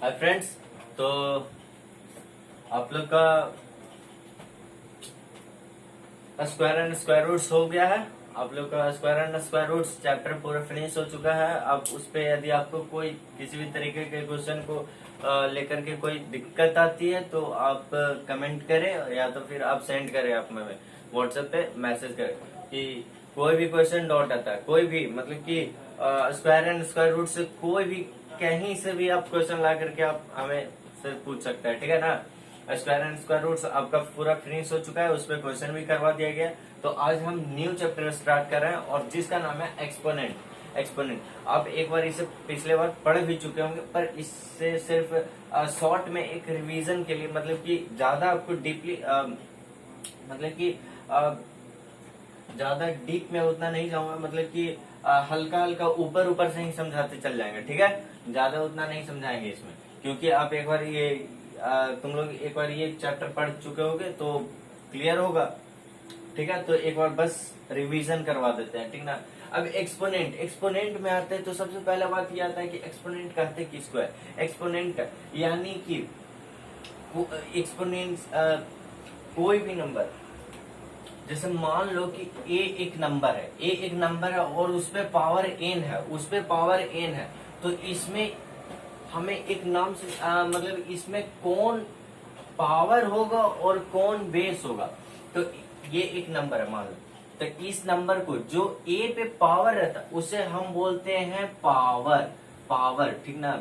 Hi friends. तो आप लोग का स्क्वायर एंड स्क्वायर रूट्स हो गया है। आप लोग का square and square roots chapter पूरा फिनिश हो चुका है। अब उस पे यदि आपको कोई किसी भी तरीके के क्वेश्चन को लेकर के कोई दिक्कत आती है तो आप कमेंट करें या तो फिर आप सेंड करें, आप में व्हाट्सएप पे मैसेज करें कि कोई भी क्वेश्चन डाउट आता है, कोई भी मतलब कि स्क्वायर एंड स्क्वायर रूट से कोई भी कहीं से भी आप क्वेश्चन ला करके आप हमें से पूछ सकते हैं, ठीक है ना। स्क्वायर एंड स्क्वायर रूट्स आपका पूरा फिनिश हो चुका है, उस पर क्वेश्चन भी करवा दिया गया। तो आज हम न्यू चैप्टर स्टार्ट कर रहे हैं और जिसका नाम है एक्सपोनेंट। एक्सपोनेंट आप एक बार इसे पिछले बार पढ़ भी चुके होंगे, पर इससे सिर्फ शॉर्ट में एक रिवीजन के लिए, मतलब कि ज्यादा आपको डीपली मतलब कि ज्यादा डीप में उतना नहीं जाऊंगा, मतलब कि हल्का हल्का ऊपर ऊपर से ही समझाते चल जाएंगे, ठीक है। ज्यादा उतना नहीं समझाएंगे इसमें, क्योंकि आप एक बार ये तुम लोग एक बार ये चैप्टर पढ़ चुके होगे तो क्लियर होगा, ठीक है। तो एक बार बस रिवीजन करवा देते हैं, ठीक ना। अब एक्सपोनेंट, एक्सपोनेंट में आते हैं तो सबसे पहला बात ये आता है कि एक्सपोनेंट कहते किसको है। एक्सपोनेंट यानी कि एक्सपोनेंट कोई भी नंबर, जैसे मान लो कि a एक नंबर है, a एक नंबर है और उस पे पावर n है, उस पे पावर n है, तो इसमें हमें एक नाम से मतलब इसमें कौन पावर होगा और कौन बेस होगा। तो ये एक नंबर है मान लो, तो इस नंबर को जो a पे पावर रहता है उसे हम बोलते हैं पावर। पावर, ठीक ना,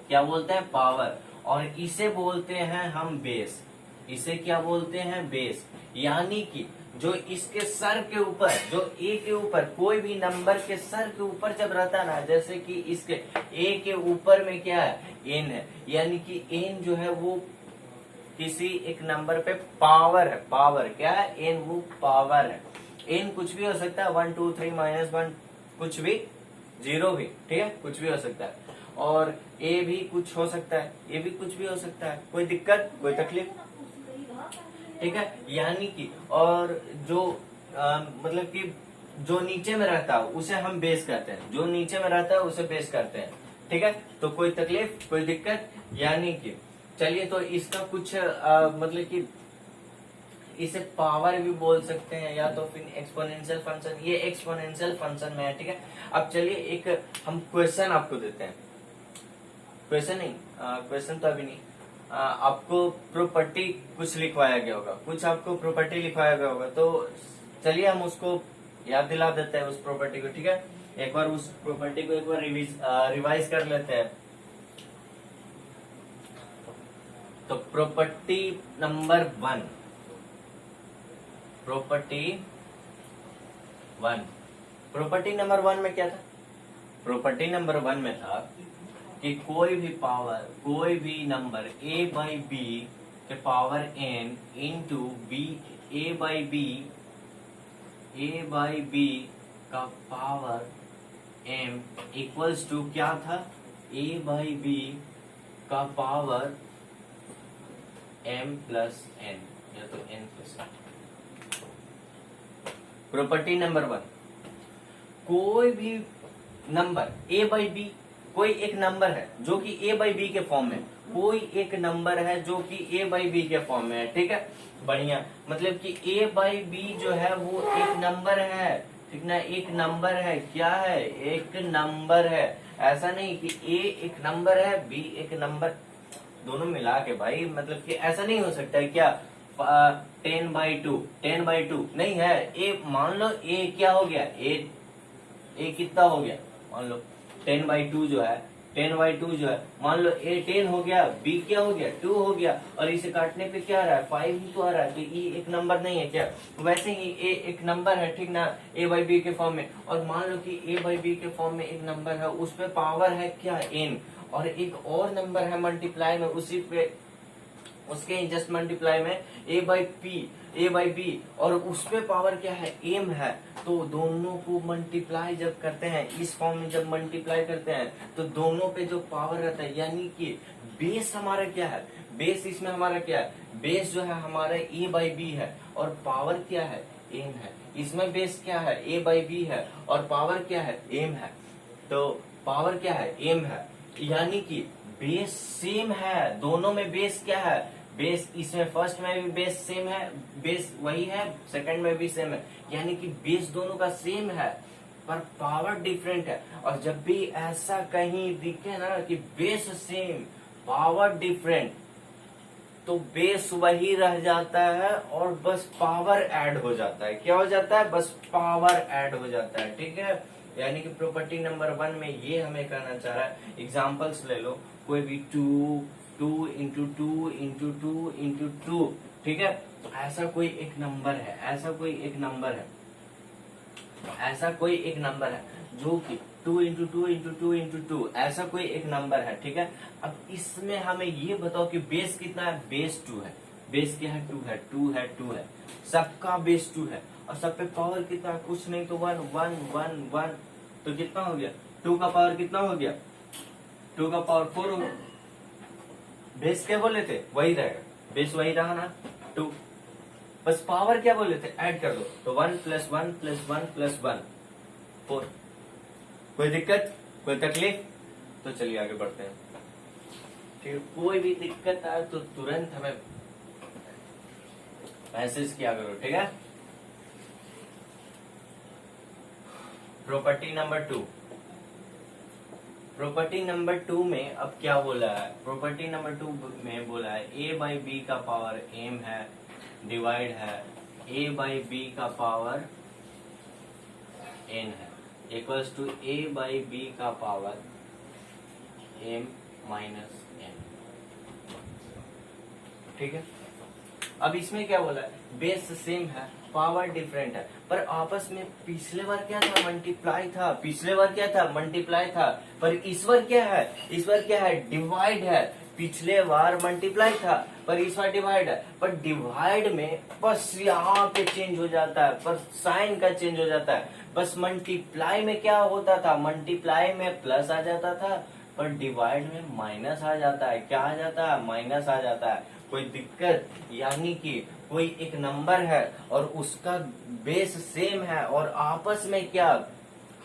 क्या बोलते हैं, पावर। और इसे बोलते हैं हम बेस। इसे क्या बोलते हैं, बेस। यानी कि जो इसके सर के ऊपर, जो ए के ऊपर, कोई भी नंबर के सर के ऊपर जब रहता है ना, जैसे कि इसके ए के ऊपर में क्या है, एन है, यानी कि एन जो है वो किसी एक नंबर पे पावर है। पावर क्या है, एन वो पावर है। एन कुछ भी हो सकता है, 1 2 3 -1 कुछ भी, 0 भी, ठीक है, कुछ भी हो सकता है। और ए भी कुछ हो सकता है, ए भी कुछ भी हो सकता है, कोई दिक्कत, कोई तकलीफ, ठीक है। यानी कि और जो मतलब कि जो नीचे में रहता है उसे हम बेस कहते हैं, जो नीचे में रहता है उसे बेस कहते हैं, ठीक है। तो कोई तकलीफ, कोई दिक्कत, यानी कि चलिए तो इसका कुछ मतलब कि इसे पावर भी बोल सकते हैं या तो फिर एक्सपोनेंशियल फंक्शन, ये एक्सपोनेंशियल फंक्शन में है, ठीक है। अब चलिए एक हम क्वेश्चन आपको देते हैं, क्वेश्चन नहीं, क्वेश्चन तो अभी नहीं, आपको प्रॉपर्टी कुछ लिखवाया गया होगा, कुछ आपको प्रॉपर्टी लिखवाया गया होगा, तो चलिए हम उसको याद दिला देते हैं उस प्रॉपर्टी को, ठीक है। एक बार उस प्रॉपर्टी को एक बार रिवाइज कर लेते हैं। तो property number 1, property 1, property number 1 में क्या था, प्रॉपर्टी नंबर 1 में था कि कोई भी पावर, कोई भी नंबर a बाई बी के power n into b, a by b का पावर m इक्वल्स टू क्या था, a बाई बी का पावर m प्लस n या तो n plus n। Property number 1, कोई भी नंबर a बाई बी, कोई एक नंबर है जो कि a बाई बी के फॉर्म में, कोई एक नंबर है जो कि a बाई बी के फॉर्म में है, ठीक है, बढ़िया। मतलब कि a बाई बी जो है वो एक नंबर है, ठीक ना, एक नंबर है, क्या है, एक नंबर है। ऐसा नहीं कि a एक नंबर है, b एक नंबर, दोनों मिला के भाई, मतलब कि ऐसा नहीं हो सकता है क्या 10/2, 10/2 नहीं है। a मान लो a क्या हो गया, a कितना हो गया, मान लो 10/2 जो है, 10/2 जो है, मान लो a 10 हो गया, b क्या हो गया, 2 हो गया, और इसे काटने पे क्या आ रहा है, 5 ही तो आ रहा है, तो e एक नंबर नहीं है क्या। वैसे ही a एक नंबर है, ठीक ना, a बाई बी के फॉर्म में। और मान लो कि a बाई बी के फॉर्म में एक नंबर है, उस पे पावर है क्या, n, और एक और नंबर है मल्टीप्लाई में उसी पे, उसके जस्ट मल्टीप्लाई में a बाई बी, और उस पे पावर क्या है, m है। तो दोनों को मल्टीप्लाई जब करते हैं, इस फॉर्म में जब मल्टीप्लाई करते हैं तो दोनों पे जो पावर रहता है, यानी कि बेस हमारा क्या है, बेस इसमें हमारा क्या है, बेस जो है हमारा a बाई बी है और पावर क्या है, m है। इसमें बेस क्या है, a बाई बी है और पावर क्या है, m है। तो पावर क्या है, m है, यानी कि बेस सेम है, दोनों में बेस क्या है, बेस इसमें फर्स्ट में भी बेस सेम है, बेस वही है, सेकंड में भी सेम है, यानी कि बेस दोनों का सेम है पर पावर डिफरेंट है। और जब भी ऐसा कहीं दिखे ना कि बेस सेम पावर डिफरेंट, तो बेस वही रह जाता है और बस पावर ऐड हो जाता है। क्या हो जाता है, बस पावर ऐड हो जाता है। ठीक है, यानी कि प्रॉपर्टी नंबर 1 में ये हमें कहना चाह रहा है। एग्जांपल्स ले लो, कोई भी 2 इंटू 2, ठीक है, ऐसा कोई एक नंबर है, ऐसा कोई एक नंबर है जो कि 2 ऐसा कोई एक नंबर है। ठीक है, अब इसमें हमें ये बताओ कि बेस कितना है, बेस 2 है। बेस क्या है, 2 है, सबका बेस 2 है और सब पे पावर कितना है, कुछ नहीं तो 1 1 1 1, तो कितना हो गया, 2 का पावर कितना हो गया, 2 का पावर 4 हो गया। बेस क्या बोले थे, वही रहेगा, बेस वही रहा ना 2, बस पावर क्या बोले थे, ऐड कर दो, तो 1 + 1 + 1 + 1 4। कोई दिक्कत, कोई तकलीफ, तो चलिए आगे बढ़ते हैं। फिर कोई भी दिक्कत आए तो तुरंत हमें मैसेज किया करो। ठीक है, प्रॉपर्टी नंबर 2 में अब क्या बोला है, प्रॉपर्टी नंबर 2 में बोला है a/b का पावर m है, डिवाइड है a/b का पावर n है, इक्वल्स टू a/b का पावर m - n। ठीक है, अब इसमें क्या बोला है, बेस सेम है, पावर डिफरेंट है, पर आपस में पिछले बार क्या था, मल्टीप्लाई था, मल्टीप्लाई था, पर इस बार क्या है, डिवाइड है। पिछले बार मल्टीप्लाई था पर इस बार डिवाइड है, पर डिवाइड में बस यहाँ पे चेंज हो जाता है, पर साइन का चेंज हो जाता है। बस मल्टीप्लाई में क्या होता था, मल्टीप्लाई में प्लस आ जाता था, पर डिवाइड में माइनस आ जाता है। क्या आ जाता है, माइनस आ जाता है। कोई दिक्कत, यानी कि कोई एक नंबर है और उसका बेस सेम है और आपस में क्या,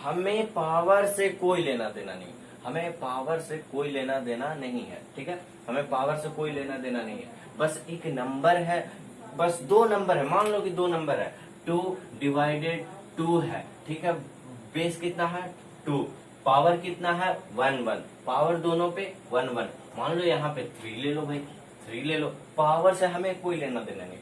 हमें पावर से कोई लेना देना नहीं, है। ठीक है, हमें पावर से कोई लेना देना नहीं है, बस एक नंबर है, बस 2 नंबर है, मान लो कि 2 नंबर है, 2 डिवाइडेड 2 है। ठीक है, बेस कितना है 2, पावर कितना है 1 1, पावर दोनों पे 1 1, मान लो यहाँ पे 3 ले लो भाई, 3 ले लो। पावर से हमें कोई लेना देना नहीं,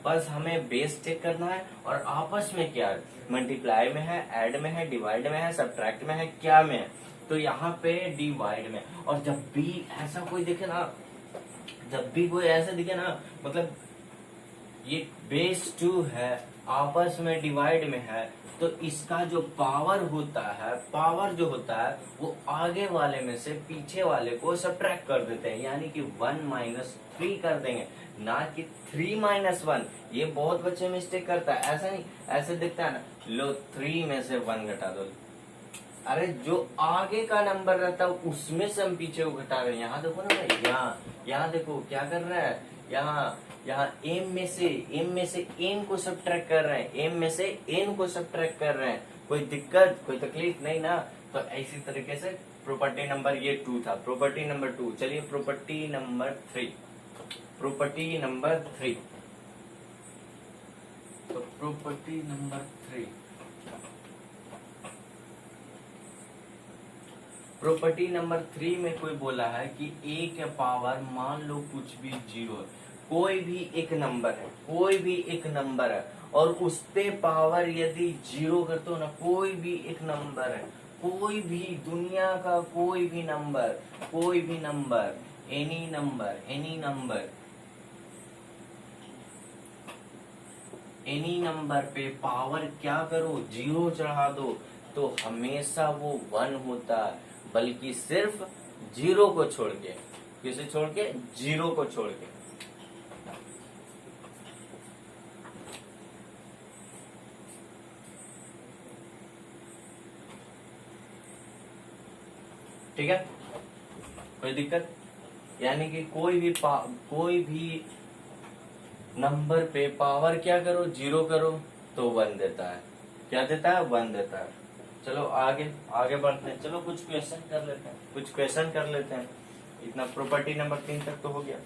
बस हमें बेस चेक करना है और आपस में क्या है, मल्टीप्लाई में है, ऐड में है, डिवाइड में है, सब्ट्रैक्ट में है, क्या में है, तो यहाँ पे डिवाइड में। और जब भी ऐसा कोई दिखे ना, मतलब ये बेस 2 है, आपस में डिवाइड में है, तो इसका जो पावर होता है, वो आगे वाले में से पीछे वाले को सब्ट्रैक्ट कर देते हैं, यानी कि 1 - 3 कर देंगे, ना कि 3 - 1। ये बहुत बच्चे मिस्टेक करता है, ऐसा नहीं, ऐसे दिखता है ना, लो 3 में से 1 घटा दो, अरे जो आगे का नंबर रहता है उसमें से हम पीछे को घटा रहे हैं। यहाँ देखो ना भाई, यहाँ देखो क्या कर रहा है, यहाँ m में से n को सब्ट्रैक्ट कर रहे हैं, कोई दिक्कत, कोई तकलीफ नहीं ना। तो इसी तरीके से प्रॉपर्टी नंबर ये 2 था, प्रॉपर्टी नंबर 2। चलिए प्रॉपर्टी नंबर 3, तो प्रॉपर्टी नंबर 3, प्रॉपर्टी नंबर 3 में कोई बोला है कि a के पावर, मान लो कुछ भी 0 है, कोई भी एक नंबर है और उस पे पावर यदि 0 करते हो ना, कोई भी एक नंबर है, कोई भी दुनिया का कोई भी नंबर, एनी नंबर पे पावर क्या करो, 0 चढ़ा दो, तो हमेशा वो 1 होता है, बल्कि सिर्फ 0 को छोड़ के, किसे छोड़ के, 0 को छोड़ के। ठीक है, कोई दिक्कत, यानी कि कोई भी नंबर पे पावर क्या करो, 0 करो, तो 1 देता है। क्या देता है, 1 देता है। चलो आगे आगे बढ़ते हैं। चलो कुछ क्वेश्चन कर लेते हैं, इतना प्रॉपर्टी नंबर 3 तक तो हो गया।